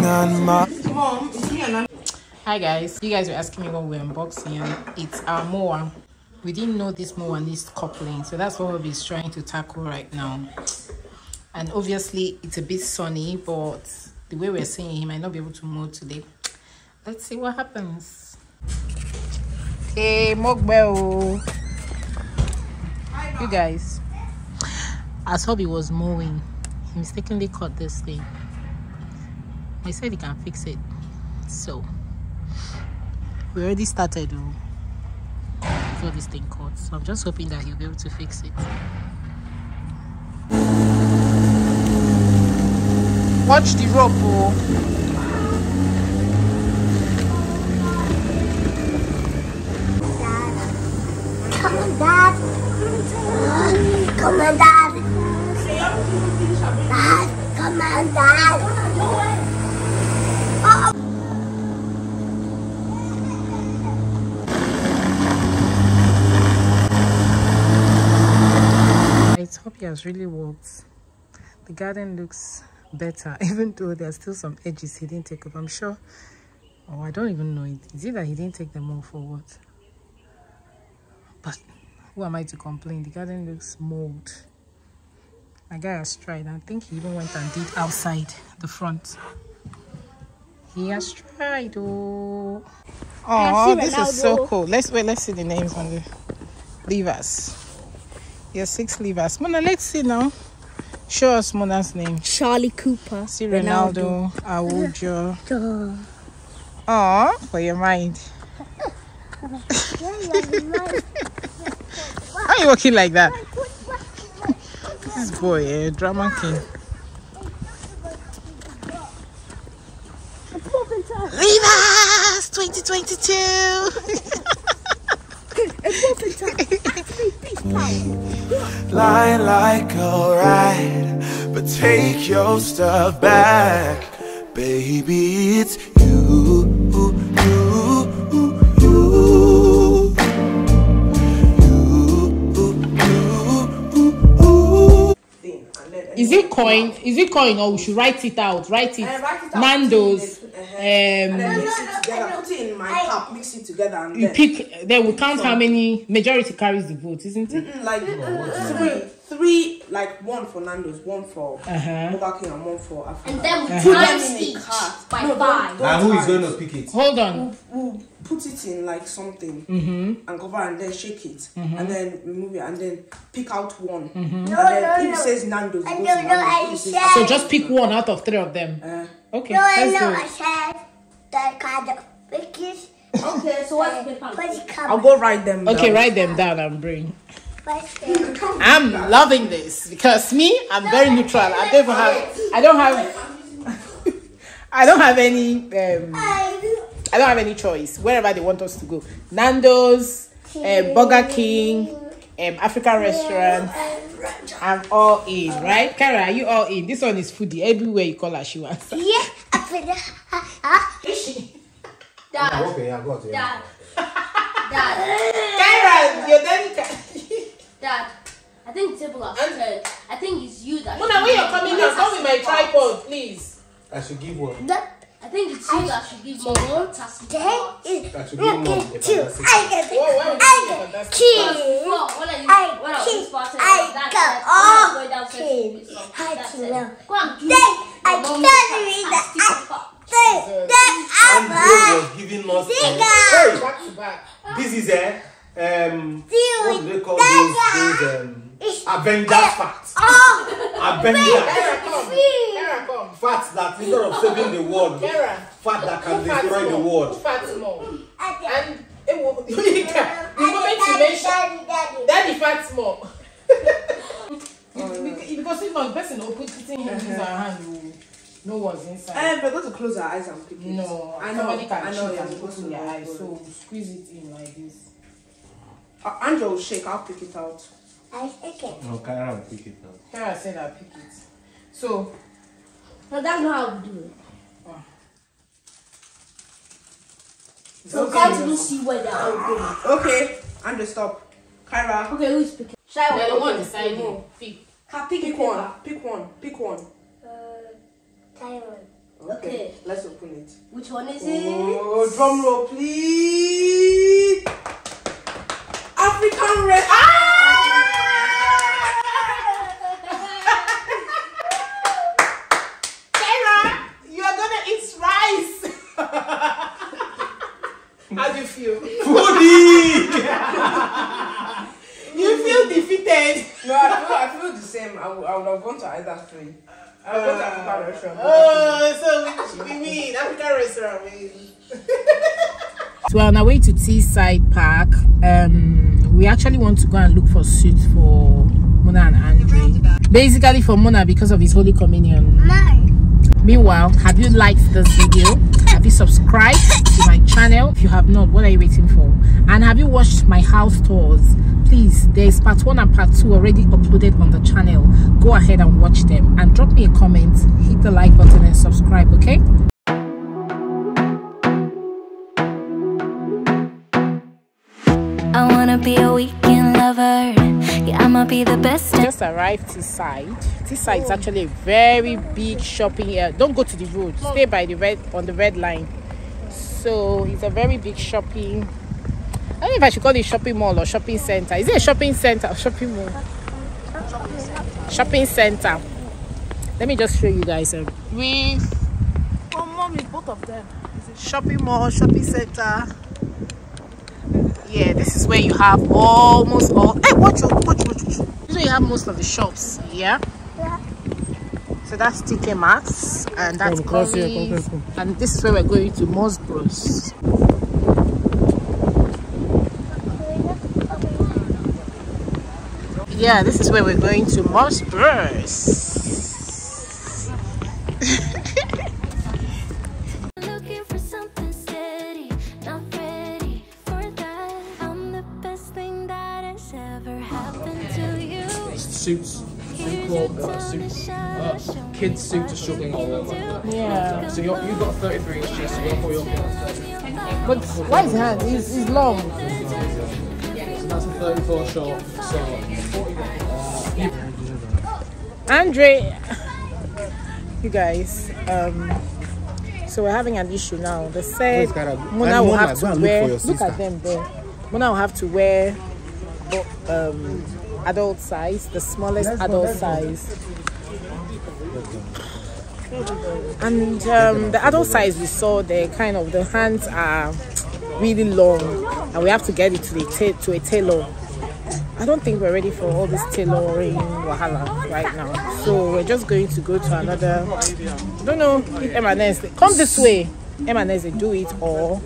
on my... Hi guys, you guys were asking me what we're unboxing, and it's our mower. We didn't know this mower needs coupling, so that's what we'll be trying to tackle right now. And obviously it's a bit sunny, but the way we're seeing, he might not be able to mow today. Let's see what happens. Hey Mogbel, you guys, as Hobby was mowing, he mistakenly caught this thing. He said he can fix it, so we already started before this thing caught, so I'm just hoping that he'll be able to fix it. Watch the rope. Come on, Dad. Come on, Dad. Dad, come on, Dad. I hope he has really worked. The garden looks better, even though there are still some edges he didn't take off. I'm sure, oh, I don't even know it. Is it that he didn't take them off or what? But who am I to complain? The garden looks mold. My guy has tried. I think he even went and did outside the front. He has tried. Oh, this is so cool. Let's see the names on the levers. Yes, 6 levers. Mona, let's see now. Show us Mona's name. Charlie Cooper. See Ronaldo, Awujo. Oh, for your mind. Why are you walking like that? This boy, drama king. Levers 2022. Lying like alright, but take your stuff back, baby. It's you. Is it coin? Is it coin, or we should write it out? Write it. Nando's. And then mix it together. Put it in my cup. Mix it together. And you pick. Then we count how many. Majority carries the vote, isn't it? Like three. Like one for Nando's, one for Burger King, and one for Africa. And then we put them times in a each cart by 5. Now who is going to pick it? Hold on. We'll put it in like something and cover and then shake it and then remove it and then pick out one. And then if it says Nando's, it goes to Nando's. So just pick one out of 3 of them. Okay, let's go. I said that kind of pictures. Okay, so I'll go write them down. Okay, write them down and bring. I'm loving this because me, I'm very neutral. I don't have any choice. Wherever they want us to go, Nando's, Burger King, African restaurant, I'm all in, right? Kara, are you all in? This one is foodie. Everywhere you call her, she wants. Yeah. Dad. Okay, I got it. Dad. Kara, your daddy. Dad, I think the table has turned. I think it's you that. Mona, when you're coming here, come with my tripod, please. I should give one. I think it's you that should give Mom a fantastic part. I should give Mom a fantastic part. This is what do they call those Avengers facts. Avengers. Facts that instead of saving the world, fact that can destroy the world. Facts more. And it will, the moment you mention daddy facts more. Because if one person will put it in his hand, no one's inside. But go to close our eyes and pick it. No, I know. Somebody can I know. cheat and put in their eyes, so squeeze it in like this. Andrew will shake. I'll pick it out. I pick it. No, Kara will pick it out. Kara said I'll pick it. So, No, that's not how we do it. So okay. can't even see where they are going. Okay, Andrew, stop. Kyra. Okay, who's picking? Should I the one beside you. Pick. Pick one. Pick one. Pick one. Tyron. Okay. Let's open it. Which one is Oh, drum roll, please. African red. Sarah, you're gonna eat rice. How do you feel? Foodie! You feel defeated. No, I feel the same. I would have gone to either three. I'll go to African restaurant. So we mean African restaurant. So we're on our way to Teesside Park. We actually want to go and look for suits for Mona and Andre. Basically for Mona because of his Holy Communion. Meanwhile, have you liked this video? Have you subscribed to my channel? If you have not, what are you waiting for? And have you watched my house tours? Please, there is part 1 and part 2 already uploaded on the channel. Go ahead and watch them and drop me a comment, hit the like button and subscribe, okay? I wanna be a weekend lover. Yeah, I'ma be the best. Just arrived Teesside. Teesside is actually a very big shopping area. Don't go to the road. Stay by the red line. So it's a very big shopping. I don't know if I should call it shopping mall or shopping center. Is it a shopping center or shopping mall? Shopping center. Let me just show you guys. Oh, mommy, both of them. Is it shopping mall, shopping center? Yeah, this is where you have almost all. Hey, watch. This is where you have most of the shops. Yeah. So that's TK Maxx and that's Curry's. And this is where we're going to Moss Bros. Yeah, this is where we're going to Moss Bros. Looking for something steady, not ready for that. I'm the best thing that has ever happened to you. Suits. Kids suits are struggling all over. Yeah. So you've got 33 inch chest, so you're for your But why is hand? It's long. So that's a 34 short. So Andre, you guys, so we're having an issue now. They said Mona will have to wear. Look at them there. Mona will have to wear adult size, the smallest adult size. And the adult size we saw there, kind of the hands are really long, and we have to get it to a tailor. I don't think we're ready for all this tailoring wahala right now, so we're just going to go to another. I don't know if M&S come this way. M&S they do it, or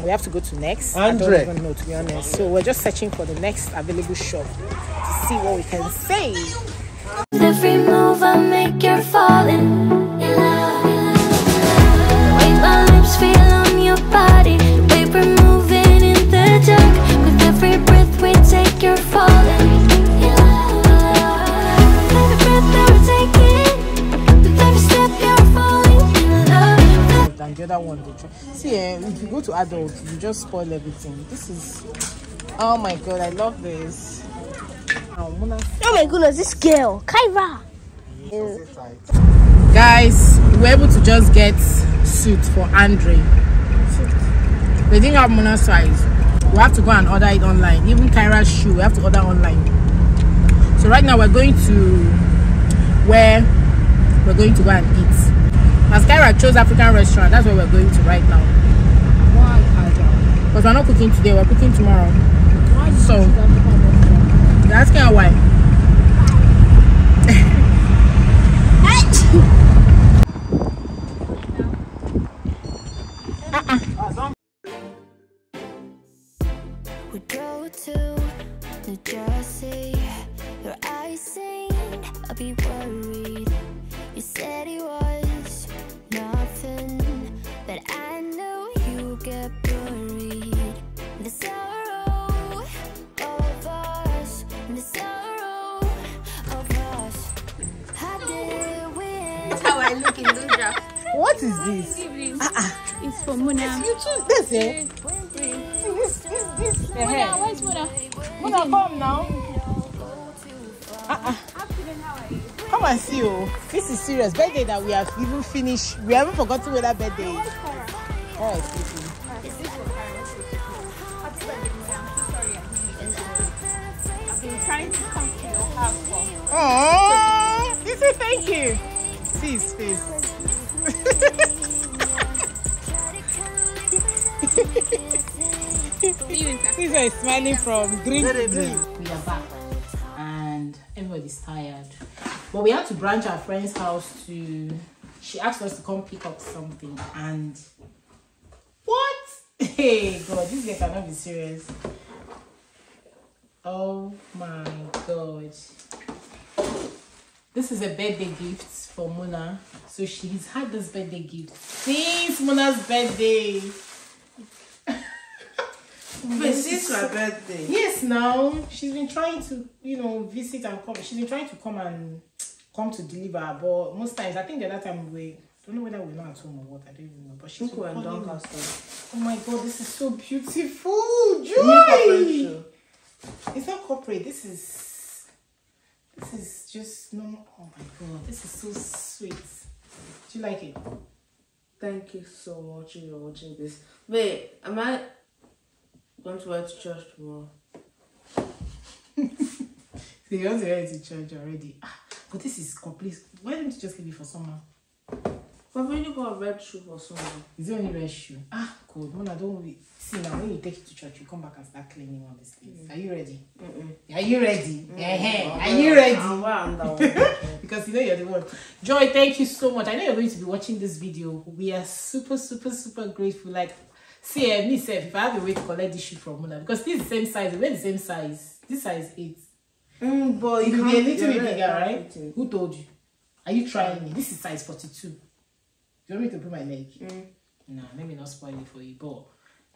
we have to go to Next. I don't even know, to be honest. So we're just searching for the next available shop to see what we can save. With every move I make, you're falling in love. The way my lips feel on your body, the way we're moving in the dark. With every breath we take, you're falling in love. With every breath that we're taking, with every step, you're falling in love. And the other one, see, if you go to adults, you just spoil everything. This is, oh my god, I love this. Oh my goodness, this girl, Kyra. Guys, we were able to just get suit for Andre. They didn't have Mona size. We have to go and order it online. Even Kyra's shoe, we have to order online. So right now we're going to where we're going to go and eat. As Kyra chose African restaurant, that's where we're going to right now. Why Kyra? Because we're not cooking today, we're cooking tomorrow. Why so you're asking her why? We go to New Jersey. Your eyes saying I'll be worried. You said it was nothing, but I know you get buried. The sorrow of us, the sorrow of us. How did we end? How I look in those drafts. What is this? It's for Mona. You choose this, eh? This. Mona, where's Mona? Mona, come now. Come and see, oh. This is serious. Birthday that we have even finished. We haven't forgotten where that birthday is. Oh, it's sleeping. I've been trying to come to your house for. Oh, you say thank you. See his face. This one is smiling from green to green. We are back and everybody's tired. But we had to branch our friend's house to... She asked us to come pick up something and... What? Hey, God, this guy cannot be serious. Oh my God. This is a birthday gift for Mona. So she's had this birthday gift since Mona's birthday. Wait, since my birthday? Yes, now. She's been trying to, you know, visit and come. She's been trying to come to deliver, but most times, I think the other time I don't know whether we're not at home or what, I don't even know. But she's been calling. Oh my God, this is so beautiful. Joy! It's not corporate. This is just normal. Oh my God, this is so sweet. Do you like it? Thank you so much if you're watching this. Wait, am I going to wear to church tomorrow? So you want to wear it to church already? But this is complete. Why don't you just leave it for summer? I've already got a red shoe for summer. Is it only red shoe? Cool. Mona, don't worry. See, now when you take it to church, you come back and start cleaning all these things. Are you ready? Are you ready? Are you ready? Because you know you're the one. Joy, thank you so much. I know you're going to be watching this video. We are super, super, super grateful. Like, see, myself, if I have a way to collect this shoe from Mona, because this is the same size, we're the same size. This size 8. But it will be a little bit bigger, right? Who told you? Are you trying me? This is size 42. Do you want me to put my leg? No, let me not spoil it for you. But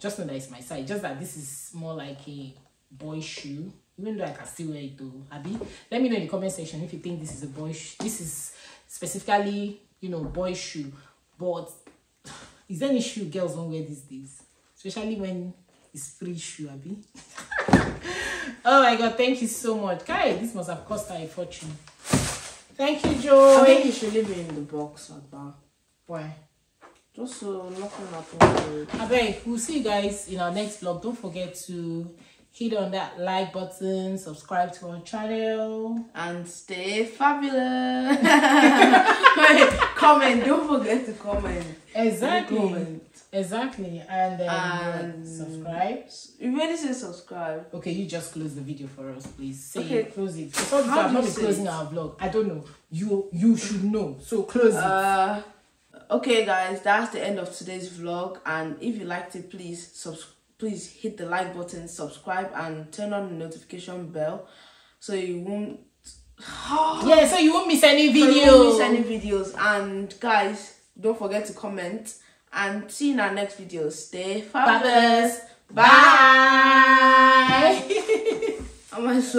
just know that it's my size. Just that this is more like a boy shoe. Even though I can still wear it though. Abby, let me know in the comment section if you think this is a boy shoe. This is specifically, you know, boy shoe. But is there any shoe girls don't wear these days? Especially when it's free shoe, Abby. Oh my God, thank you so much. Guy, this must have cost her a fortune. Thank you, Joy. I think you should leave it in the box like that. Why? Just so nothing happens. I beg, we'll see you guys in our next vlog. Don't forget to hit on that like button, subscribe to our channel, and stay fabulous. Comment, don't forget to comment. Exactly. Comment. Exactly. And subscribe. You already say subscribe. Okay, you just close the video for us, please. Say okay. It, close it. So I'm not closing our vlog. I don't know. You should know. So close it. Okay guys, that's the end of today's vlog, and if you liked it, please hit the like button, subscribe, and turn on the notification bell so you won't so you won't miss any videos. And guys, don't forget to comment, and see you in our next video. Stay fabulous. Bye. Am I so